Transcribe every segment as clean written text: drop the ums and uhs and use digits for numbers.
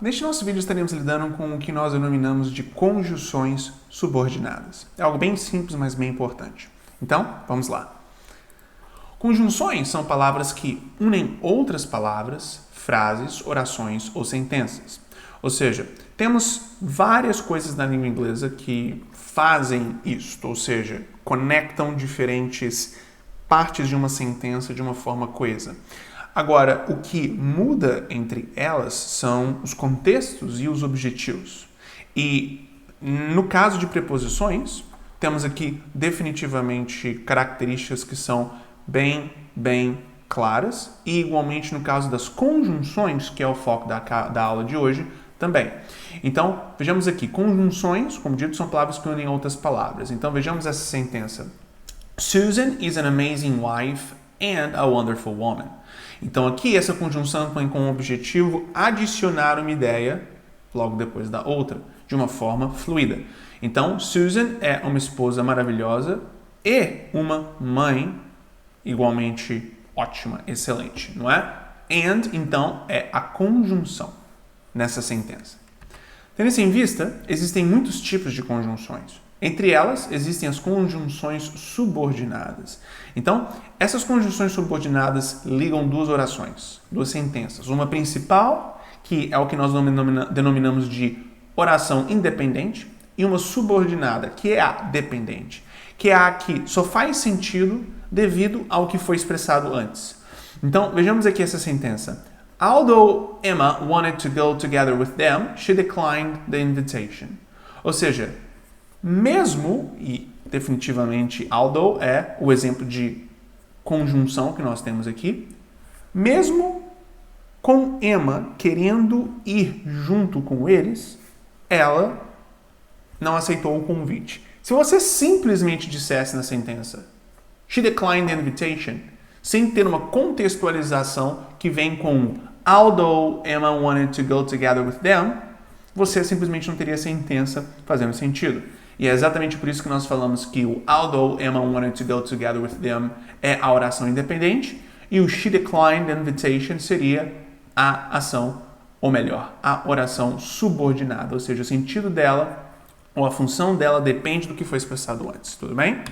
Neste nosso vídeo estaremos lidando com o que nós denominamos de conjunções subordinadas. É algo bem simples, mas bem importante. Então, vamos lá. Conjunções são palavras que unem outras palavras, frases, orações ou sentenças. Ou seja, temos várias coisas na língua inglesa que fazem isto, ou seja, conectam diferentes partes de uma sentença de uma forma coesa. Agora, o que muda entre elas são os contextos e os objetivos. E no caso de preposições, temos aqui definitivamente características que são bem claras, e igualmente no caso das conjunções, que é o foco da aula de hoje, também. Então, vejamos aqui, conjunções, como dito, são palavras que unem outras palavras. Então, vejamos essa sentença. Susan is an amazing wife and a wonderful woman. Então, aqui, essa conjunção tem como objetivo adicionar uma ideia, logo depois da outra, de uma forma fluida. Então, Susan é uma esposa maravilhosa e uma mãe igualmente ótima, excelente, não é? And, então, é a conjunção nessa sentença. Tendo isso em vista, existem muitos tipos de conjunções. Entre elas, existem as conjunções subordinadas. Então, essas conjunções subordinadas ligam duas orações, duas sentenças. Uma principal, que é o que nós denominamos de oração independente, e uma subordinada, que é a dependente, que é a que só faz sentido devido ao que foi expressado antes. Então, vejamos aqui essa sentença. Although Emma wanted to go together with them, she declined the invitation. Ou seja, mesmo, e definitivamente although é o exemplo de conjunção que nós temos aqui, mesmo com Emma querendo ir junto com eles, ela não aceitou o convite. Se você simplesmente dissesse na sentença she declined the invitation, sem ter uma contextualização que vem com although Emma wanted to go together with them, você simplesmente não teria a sentença fazendo sentido. E é exatamente por isso que nós falamos que o although Emma wanted to go together with them é a oração independente e o she declined the invitation seria a ação, ou melhor, a oração subordinada, ou seja, o sentido dela ou a função dela depende do que foi expressado antes, tudo bem?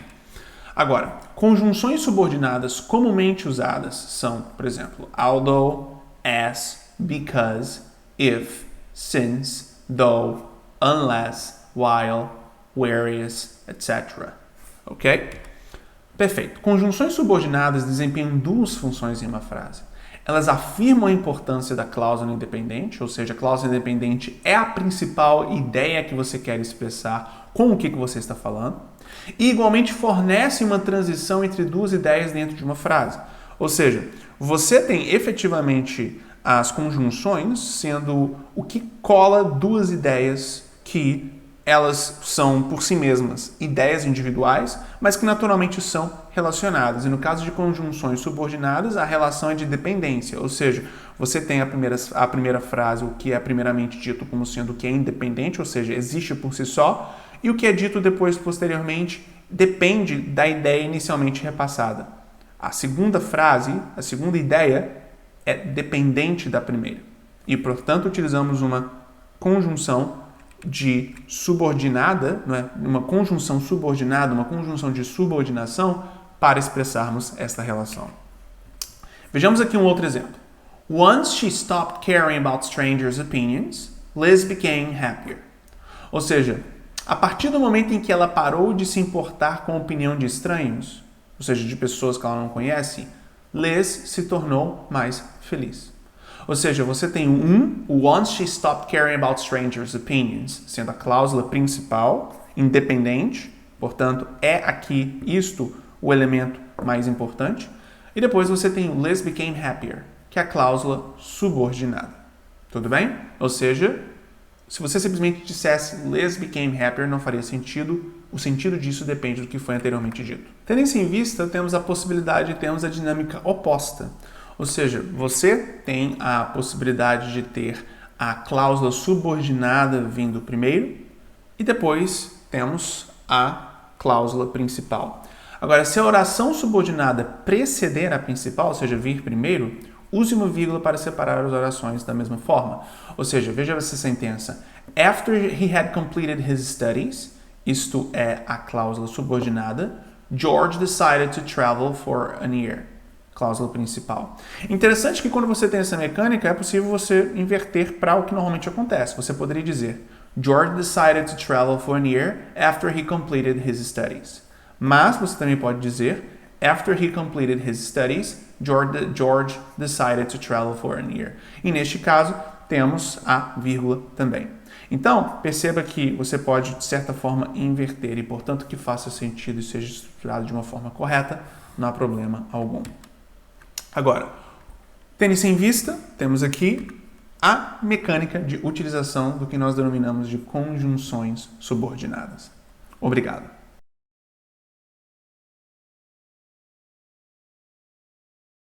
Agora, conjunções subordinadas comumente usadas são, por exemplo, although, as, because, if, since, though, unless, while, whereas, etc. Ok? Perfeito. Conjunções subordinadas desempenham duas funções em uma frase. Elas afirmam a importância da cláusula independente, ou seja, a cláusula independente é a principal ideia que você quer expressar com o que você está falando, e igualmente fornecem uma transição entre duas ideias dentro de uma frase. Ou seja, você tem efetivamente as conjunções sendo o que cola duas ideias que elas são, por si mesmas, ideias individuais, mas que naturalmente são relacionadas. E no caso de conjunções subordinadas, a relação é de dependência, ou seja, você tem a primeira frase, o que é primeiramente dito como sendo o que é independente, ou seja, existe por si só, e o que é dito depois, posteriormente, depende da ideia inicialmente repassada. A segunda frase, a segunda ideia, é dependente da primeira. E, portanto, utilizamos uma conjunção de subordinada, não é? Uma conjunção subordinada, uma conjunção de subordinação para expressarmos esta relação. Vejamos aqui um outro exemplo. Once she stopped caring about strangers' opinions, Liz became happier. Ou seja, a partir do momento em que ela parou de se importar com a opinião de estranhos, ou seja, de pessoas que ela não conhece, Liz se tornou mais feliz. Ou seja, você tem o once she stopped caring about strangers' opinions, sendo a cláusula principal, independente, portanto, é aqui isto o elemento mais importante. E depois você tem o Liz became happier, que é a cláusula subordinada. Tudo bem? Ou seja, se você simplesmente dissesse Liz became happier, não faria sentido. O sentido disso depende do que foi anteriormente dito. Tendo isso em vista, temos a possibilidade de termos a dinâmica oposta. Ou seja, você tem a possibilidade de ter a cláusula subordinada vindo primeiro e depois temos a cláusula principal. Agora, se a oração subordinada preceder a principal, ou seja, vir primeiro, use uma vírgula para separar as orações da mesma forma. Ou seja, veja essa sentença. After he had completed his studies, isto é a cláusula subordinada, George decided to travel for a year. Cláusula principal. Interessante que quando você tem essa mecânica, é possível você inverter para o que normalmente acontece. Você poderia dizer, George decided to travel for a year after he completed his studies. Mas você também pode dizer, after he completed his studies, George decided to travel for a year. E neste caso, temos a vírgula também. Então, perceba que você pode, de certa forma, inverter e, portanto, que faça sentido e seja estruturado de uma forma correta, não há problema algum. Agora, tendo isso em vista, temos aqui a mecânica de utilização do que nós denominamos de conjunções subordinadas. Obrigado.